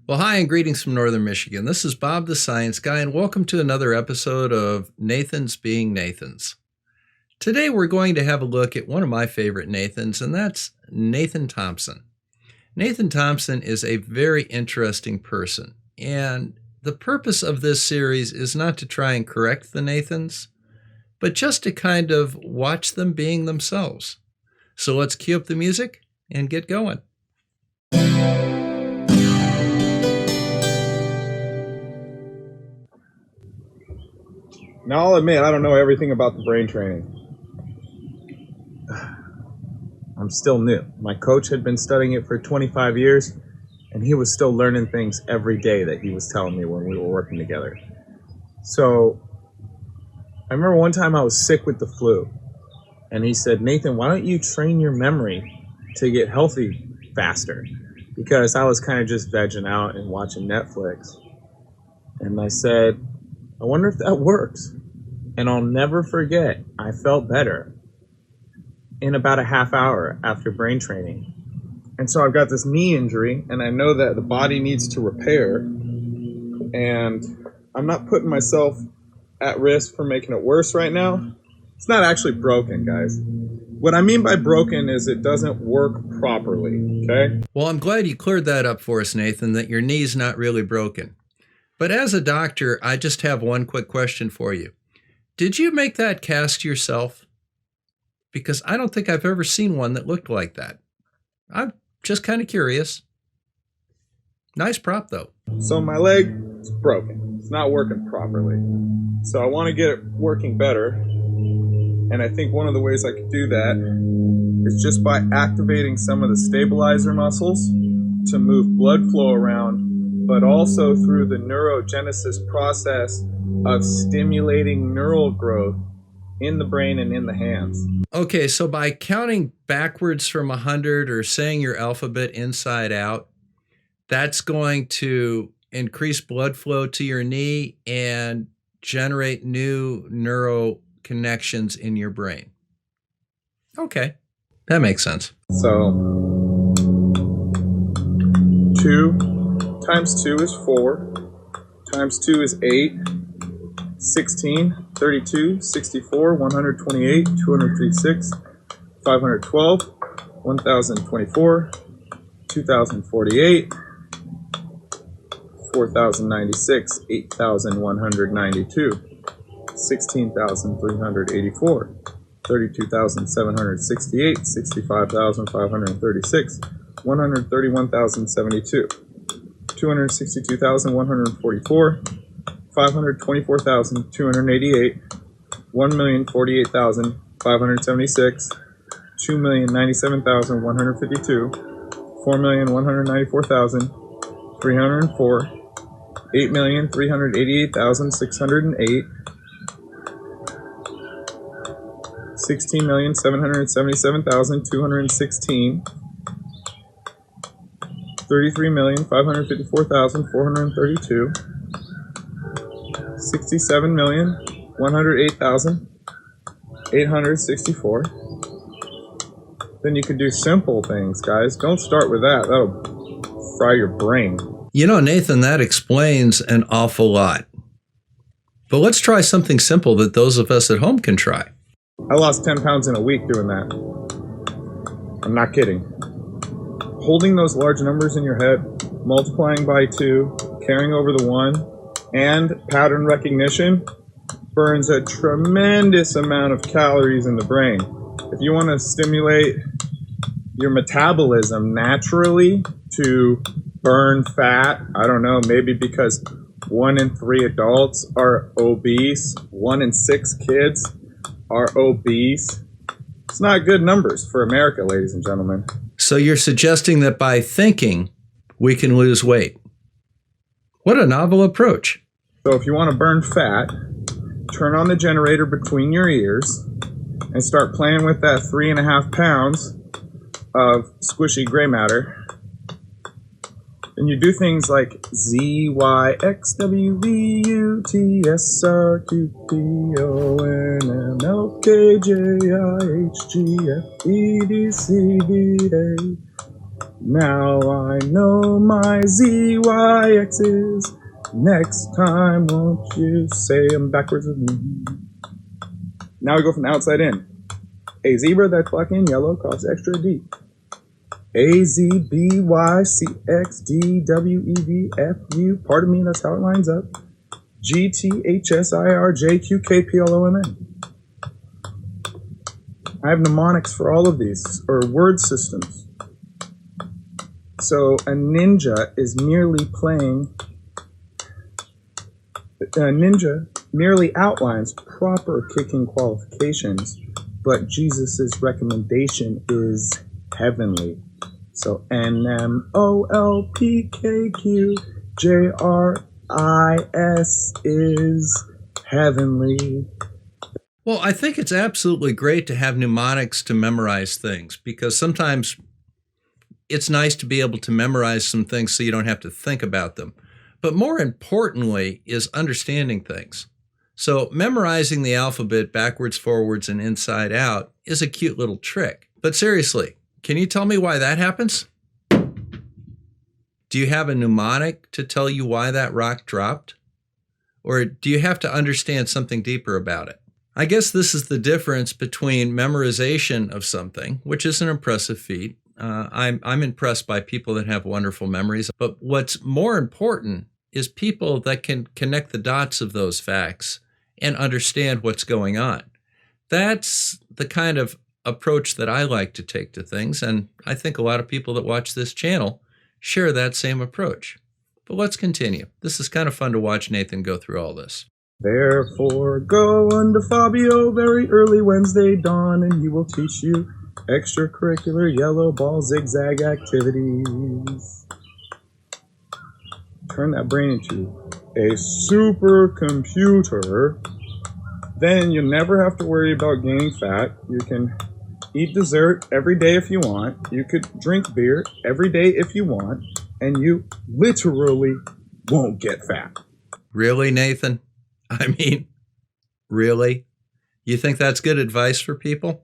Well, hi and greetings from Northern Michigan. This is Bob the Science Guy, and welcome to another episode of Nathan's Being Nathans. Today we're going to have a look at one of my favorite Nathans, and that's Nathan Thompson. Nathan Thompson is a very interesting person, and the purpose of this series is not to try and correct the Nathans, but just to kind of watch them being themselves. So let's cue up the music and get going. Now, I'll admit, I don't know everything about the brain training. I'm still new. My coach had been studying it for 25 years, and he was still learning things every day that he was telling me when we were working together. So, I remember one time I was sick with the flu, and he said, "Nathan, why don't you train your memory to get healthy faster?" Because I was kind of just vegging out and watching Netflix. And I said, I wonder if that works. And I'll never forget, I felt better in about a half hour after brain training. And so I've got this knee injury, and I know that the body needs to repair. And I'm not putting myself at risk for making it worse right now. It's not actually broken, guys. What I mean by broken is it doesn't work properly, okay? Well, I'm glad you cleared that up for us, Nathan, that your knee's not really broken. But as a doctor, I just have one quick question for you. Did you make that cast yourself? Because I don't think I've ever seen one that looked like that. I'm just kind of curious. Nice prop, though. So my leg is broken. It's not working properly. So I want to get it working better. And I think one of the ways I could do that is just by activating some of the stabilizer muscles to move blood flow around, but also through the neurogenesis process of stimulating neural growth in the brain and in the hands. Okay, so by counting backwards from 100 or saying your alphabet inside out, that's going to increase blood flow to your knee and generate new neural connections in your brain. Okay, that makes sense. So 2 times 2 is 4, times 2 is 8, 16, 32, 64, 128, 236, 512, 1024, 2048, 4096, 8192, 16,384, 32,768, 65,536, 131,072, 262,144, 524,288, 1,048,576, 2,097,152, 4,194,304, 8,388,608, 16,777,216, 33,554,432, 67,108,864. Then you could do simple things, guys. Don't start with that. That'll fry your brain. You know, Nathan, that explains an awful lot. But let's try something simple that those of us at home can try. I lost 10 pounds in a week doing that. I'm not kidding. Holding those large numbers in your head, multiplying by 2, carrying over the 1, and pattern recognition burns a tremendous amount of calories in the brain. If you want to stimulate your metabolism naturally to burn fat, I don't know, maybe because 1 in 3 adults are obese, 1 in 6 kids are obese. It's not good numbers for America, ladies and gentlemen. So you're suggesting that by thinking, we can lose weight. What a novel approach. So if you want to burn fat, turn on the generator between your ears and start playing with that 3.5 pounds of squishy gray matter. And you do things like Z, Y, X, W, V, U, T, S, R, Q, P, O, N, M, L, K, J, I, H, G, F, E, D, C, D, A, Now I know my ZYXs. Next time, won't you say them backwards with me? Now we go from the outside in. A zebra that's black and yellow coughs extra deep. A, Z, B, Y, C, X, D, W, E, V, F, U. Pardon me, that's how it lines up. G, T, H, S, I, R, J, Q, K, P, L, O, M, N. I have mnemonics for all of these, or word systems. So a ninja is merely playing. A ninja merely outlines proper kicking qualifications, but Jesus' recommendation is heavenly. So NMOLPKQJRIS is heavenly. Well, I think it's absolutely great to have mnemonics to memorize things, because sometimes it's nice to be able to memorize some things so you don't have to think about them. But more importantly is understanding things. So memorizing the alphabet backwards, forwards, and inside out is a cute little trick. But seriously, can you tell me why that happens? Do you have a mnemonic to tell you why that rock dropped? Or do you have to understand something deeper about it? I guess this is the difference between memorization of something, which is an impressive feat. I'm impressed by people that have wonderful memories. But what's more important is people that can connect the dots of those facts and understand what's going on. That's the kind of approach that I like to take to things, and I think a lot of people that watch this channel share that same approach. But let's continue. This is kind of fun to watch Nathan go through all this. Therefore go unto Fabio very early Wednesday dawn, and he will teach you extracurricular yellow ball zigzag activities. Turn that brain into a supercomputer. Then you never have to worry about gaining fat. You can eat dessert every day if you want. You could drink beer every day if you want. And you literally won't get fat. Really, Nathan? I mean, really? You think that's good advice for people?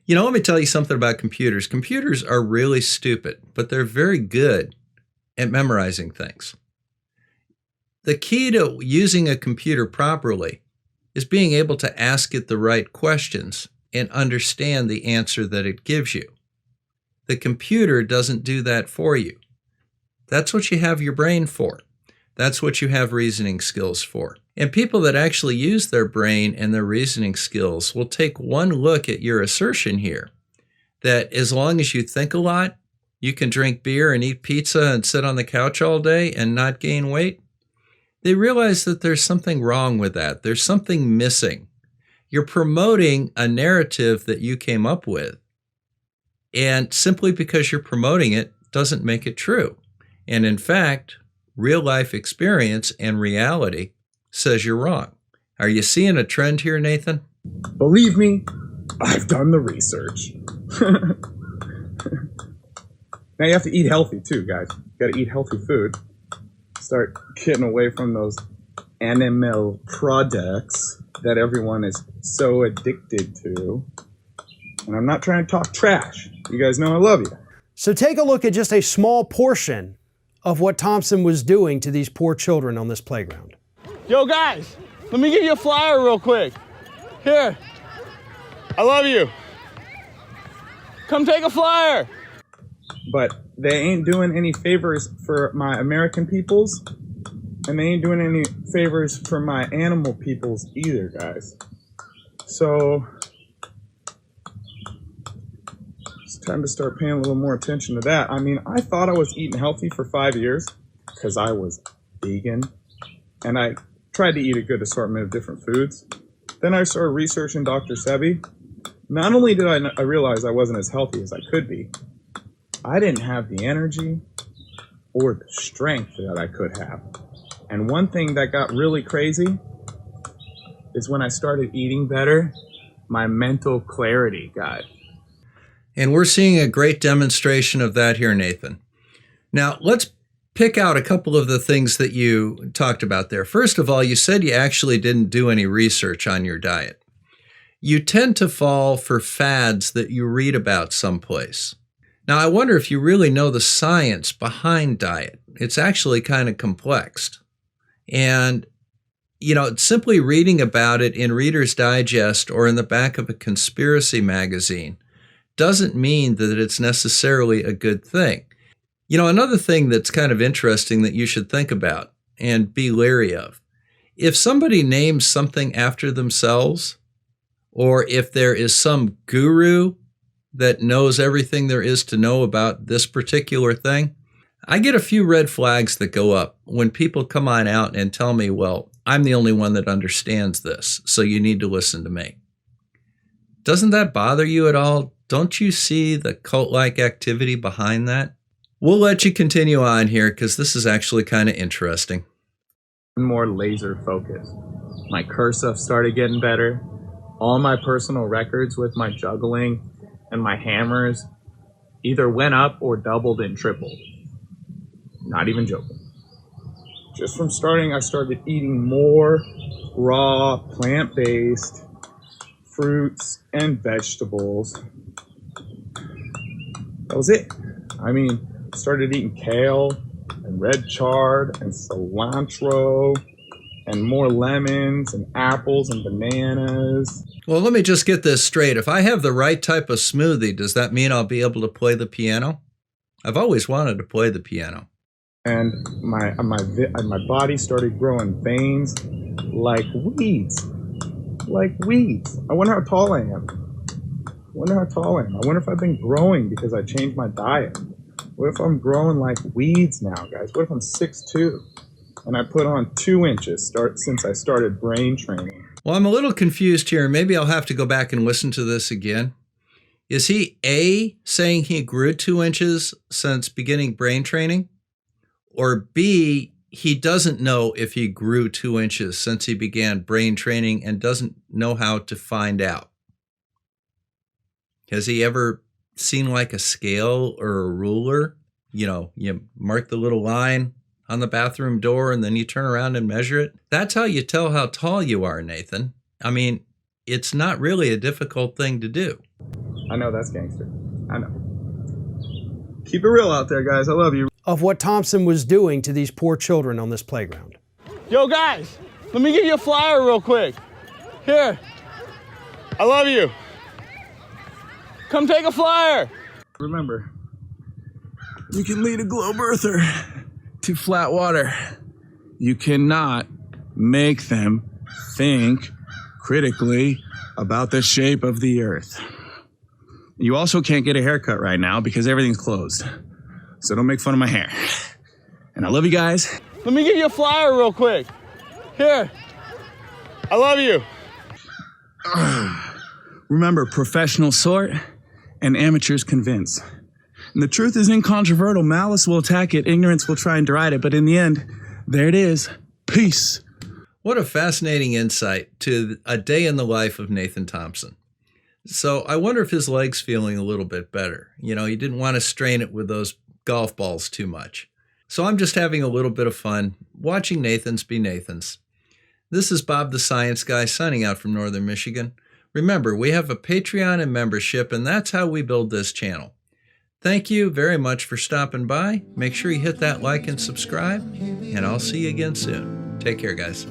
You know, let me tell you something about computers. Computers are really stupid, but they're very good at memorizing things. The key to using a computer properly is being able to ask it the right questions and understand the answer that it gives you. The computer doesn't do that for you. That's what you have your brain for. That's what you have reasoning skills for. And people that actually use their brain and their reasoning skills will take one look at your assertion here, that as long as you think a lot, you can drink beer and eat pizza and sit on the couch all day and not gain weight. They realize that there's something wrong with that. There's something missing. You're promoting a narrative that you came up with. And simply because you're promoting it doesn't make it true. And in fact, real life experience and reality says you're wrong. Are you seeing a trend here, Nathan? Believe me, I've done the research. Now you have to eat healthy too, guys. You gotta eat healthy food. Start getting away from those animal products that everyone is so addicted to. And I'm not trying to talk trash. You guys know I love you. So take a look at just a small portion of what Thompson was doing to these poor children on this playground. Yo guys, let me give you a flyer real quick. Here, I love you. Come take a flyer. But they ain't doing any favors for my American peoples, and they ain't doing any favors for my animal peoples either, guys. So it's time to start paying a little more attention to that. I mean, I thought I was eating healthy for 5 years because I was vegan, and I tried to eat a good assortment of different foods. Then I started researching Dr. Sebi. Not only did I realize I wasn't as healthy as I could be, I didn't have the energy or the strength that I could have. And one thing that got really crazy is when I started eating better, my mental clarity got. And we're seeing a great demonstration of that here, Nathan. Now, let's pick out a couple of the things that you talked about there. First of all, you said you actually didn't do any research on your diet. You tend to fall for fads that you read about someplace. Now, I wonder if you really know the science behind diet. It's actually kind of complex. And, simply reading about it in Reader's Digest or in the back of a conspiracy magazine doesn't mean that it's necessarily a good thing. Another thing that's kind of interesting that you should think about and be leery of, if somebody names something after themselves, or if there is some guru that knows everything there is to know about this particular thing, I get a few red flags that go up when people come on out and tell me, well, I'm the only one that understands this, so you need to listen to me. Doesn't that bother you at all? Don't you see the cult-like activity behind that? We'll let you continue on here because this is actually kind of interesting. More laser focused. My cursive started getting better. All my personal records with my juggling and my hammers either went up or doubled and tripled. Not even joking. Just from starting, I started eating more raw, plant-based fruits and vegetables. That was it. Started eating kale and red chard and cilantro and more lemons and apples and bananas. Well, let me just get this straight. If I have the right type of smoothie, does that mean I'll be able to play the piano? I've always wanted to play the piano. And my body started growing veins like weeds. Like weeds. I wonder how tall I am. I wonder if I've been growing because I changed my diet. What if I'm growing like weeds now, guys? What if I'm 6'2"? And I put on 2 inches since I started brain training. Well, I'm a little confused here. Maybe I'll have to go back and listen to this again. Is he A, saying he grew 2 inches since beginning brain training? Or B, he doesn't know if he grew 2 inches since he began brain training and doesn't know how to find out? Has he ever seen like a scale or a ruler? You mark the little line on the bathroom door and then you turn around and measure it. That's how you tell how tall you are, Nathan. It's not really a difficult thing to do. I know that's gangster. I know. Keep it real out there, guys. I love you. Of what Thompson was doing to these poor children on this playground. Yo, guys, let me give you a flyer real quick. Here. I love you. Come take a flyer. Remember, you can lead a globe earther to flat water. You cannot make them think critically about the shape of the earth. You also can't get a haircut right now because everything's closed. So don't make fun of my hair. And I love you guys. Let me give you a flyer real quick. Here. I love you. Remember, professionals sort and amateurs convince. And the truth is incontrovertible. Malice will attack it. Ignorance will try and deride it. But in the end, there it is. Peace. What a fascinating insight to a day in the life of Nathan Thompson. So I wonder if his leg's feeling a little bit better. He didn't want to strain it with those golf balls too much. So I'm just having a little bit of fun watching Nathans be Nathans. This is Bob the Science Guy signing out from Northern Michigan. Remember, we have a Patreon and membership, and that's how we build this channel. Thank you very much for stopping by. Make sure you hit that like and subscribe, and I'll see you again soon. Take care, guys.